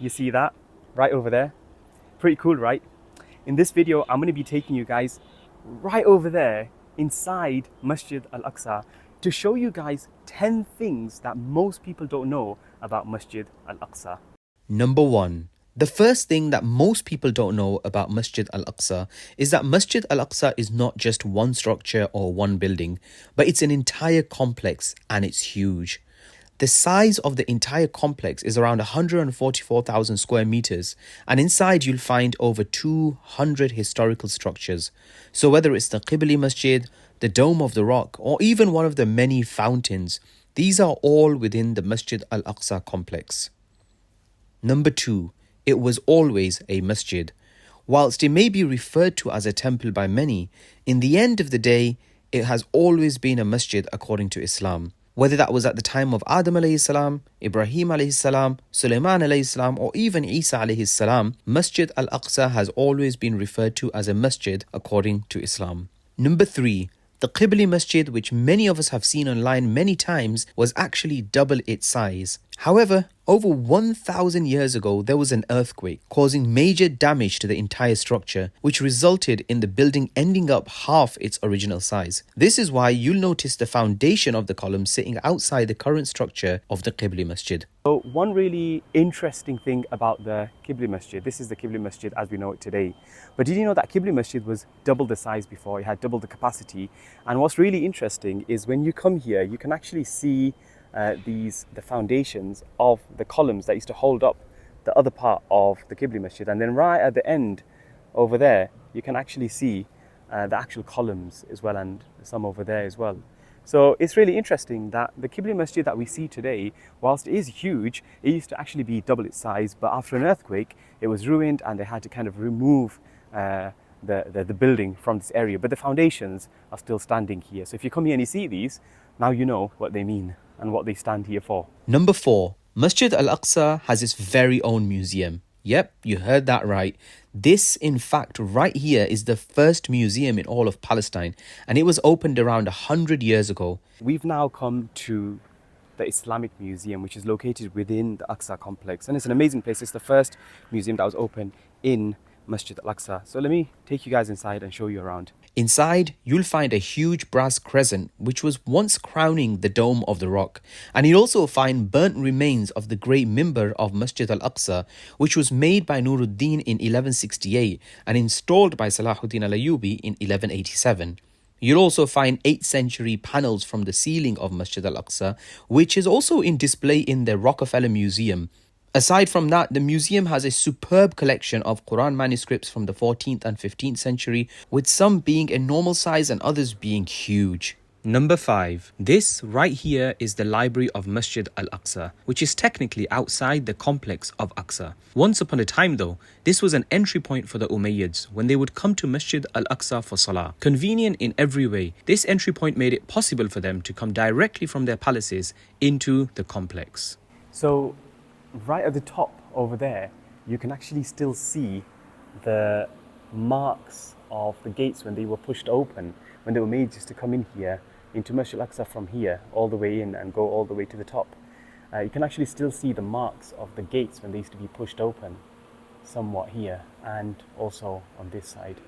You see that right over there? Pretty cool, right? In this video, I'm going to be taking you guys right over there inside Masjid Al Aqsa to show you guys 10 things that most people don't know about Masjid Al Aqsa. Number 1. The first thing that most people don't know about Masjid Al Aqsa is that Masjid Al Aqsa is not just one structure or one building, but it's an entire complex and it's huge. The size of the entire complex is around 144,000 square meters, and inside you'll find over 200 historical structures. So whether it's the Qibli Masjid, the Dome of the Rock, or even one of the many fountains, these are all within the Masjid Al Aqsa complex. Number 2. It was always a masjid. Whilst it may be referred to as a temple by many, in the end of the day, it has always been a masjid according to Islam. Whether that was at the time of Adam alayhi salam, Ibrahim alayhi salam, Sulaiman alayhi salam, or even Isa alayhi salam, Masjid Al Aqsa has always been referred to as a masjid according to Islam. Number 3. The Qibli Masjid, which many of us have seen online many times, was actually double its size. However, over 1,000 years ago, there was an earthquake causing major damage to the entire structure, which resulted in the building ending up half its original size. This is why you'll notice the foundation of the column sitting outside the current structure of the Qibli Masjid. So one really interesting thing about the Qibli Masjid, this is the Qibli Masjid as we know it today. But did you know that Qibli Masjid was double the size before? It had double the capacity. And what's really interesting is when you come here, you can actually see the foundations of the columns that used to hold up the other part of the Qibli Masjid. And then right at the end over there, you can actually see the actual columns as well, and some over there as well. So it's really interesting that the Qibli Masjid that we see today, whilst it is huge, it used to actually be double its size, but after an earthquake, it was ruined and they had to kind of remove the building from this area. But the foundations are still standing here. So if you come here and you see these, now you know what they mean and what they stand here for. Number 4. Masjid Al Aqsa has its very own museum. Yep, you heard that right. This, in fact, right here is the first museum in all of Palestine, and it was opened around 100 years ago. We've now come to the Islamic Museum, which is located within the Aqsa complex, and it's an amazing place. It's the first museum that was opened in Masjid Al Aqsa. So let me take you guys inside and show you around. Inside, you'll find a huge brass crescent which was once crowning the Dome of the Rock, and you'll also find burnt remains of the great minbar of Masjid Al Aqsa, which was made by Nuruddin in 1168 and installed by Salahuddin al-Ayyubi in 1187. You'll also find 8th century panels from the ceiling of Masjid Al Aqsa, which is also in display in the Rockefeller Museum. Aside from that, the museum has a superb collection of Quran manuscripts from the 14th and 15th century, with some being a normal size and others being huge. Number 5. This right here is the library of Masjid Al Aqsa, which is technically outside the complex of Aqsa. Once upon a time though, this was an entry point for the Umayyads when they would come to Masjid Al Aqsa for Salah. Convenient in every way, this entry point made it possible for them to come directly from their palaces into the complex. So right at the top over there, you can actually still see the marks of the gates when they were pushed open, when they were made just to come in here into Masjid Al Aqsa from here all the way in and go all the way to the top. You can actually still see the marks of the gates when they used to be pushed open somewhat here and also on this side.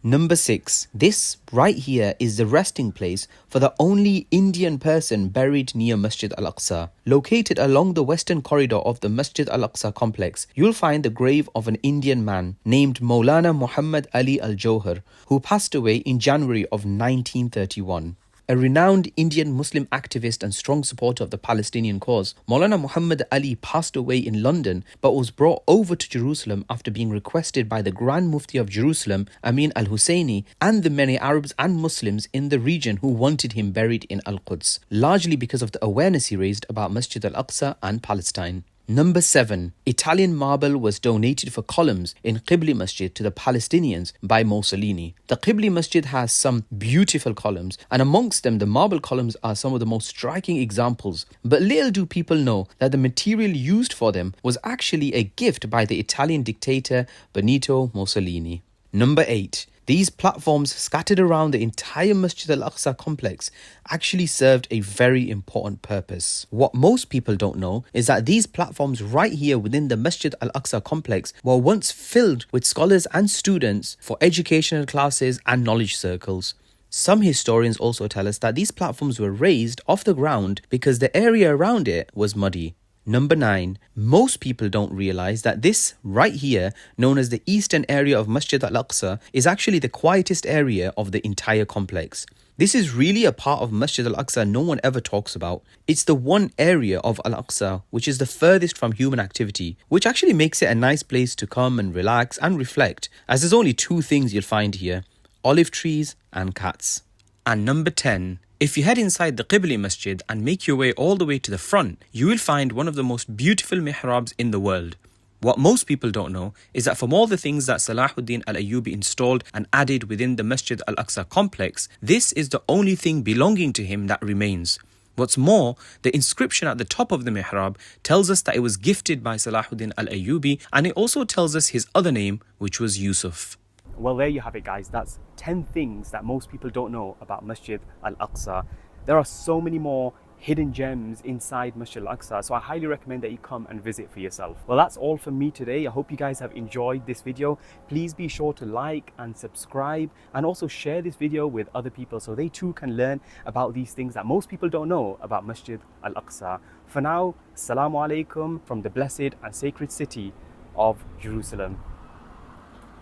Number 6. This right here is the resting place for the only Indian person buried near Masjid Al Aqsa. Located along the western corridor of the Masjid Al Aqsa complex, you'll find the grave of an Indian man named Maulana Muhammad Ali Al Johar, who passed away in January of 1931. A renowned Indian Muslim activist and strong supporter of the Palestinian cause, Maulana Muhammad Ali passed away in London but was brought over to Jerusalem after being requested by the Grand Mufti of Jerusalem, Amin al-Husseini, and the many Arabs and Muslims in the region who wanted him buried in Al-Quds, largely because of the awareness he raised about Masjid Al-Aqsa and Palestine. Number 7. Italian marble was donated for columns in Qibli Masjid to the Palestinians by Mussolini. The Qibli Masjid has some beautiful columns, and amongst them the marble columns are some of the most striking examples. But little do people know that the material used for them was actually a gift by the Italian dictator Benito Mussolini. Number 8. These platforms scattered around the entire Masjid Al Aqsa complex actually served a very important purpose. What most people don't know is that these platforms right here within the Masjid Al Aqsa complex were once filled with scholars and students for educational classes and knowledge circles. Some historians also tell us that these platforms were raised off the ground because the area around it was muddy. Number 9. Most people don't realize that this right here, known as the eastern area of Masjid Al Aqsa, is actually the quietest area of the entire complex. This is really a part of Masjid Al Aqsa no one ever talks about. It's the one area of Al Aqsa which is the furthest from human activity, which actually makes it a nice place to come and relax and reflect, as there's only 2 things you'll find here: olive trees and cats. And number 10. If you head inside the Qibli Masjid and make your way all the way to the front, you will find one of the most beautiful mihrabs in the world. What most people don't know is that from all the things that Salahuddin al-Ayyubi installed and added within the Masjid Al-Aqsa complex, this is the only thing belonging to him that remains. What's more, the inscription at the top of the mihrab tells us that it was gifted by Salahuddin al-Ayyubi, and it also tells us his other name, which was Yusuf. Well, there you have it, guys. That's 10 things that most people don't know about Masjid Al Aqsa. There are so many more hidden gems inside Masjid Al Aqsa, so I highly recommend that you come and visit for yourself. Well, that's all from me today. I hope you guys have enjoyed this video. Please be sure to like and subscribe, and also share this video with other people so they too can learn about these things that most people don't know about Masjid Al Aqsa. For now, Assalamu alaikum from the blessed and sacred city of Jerusalem.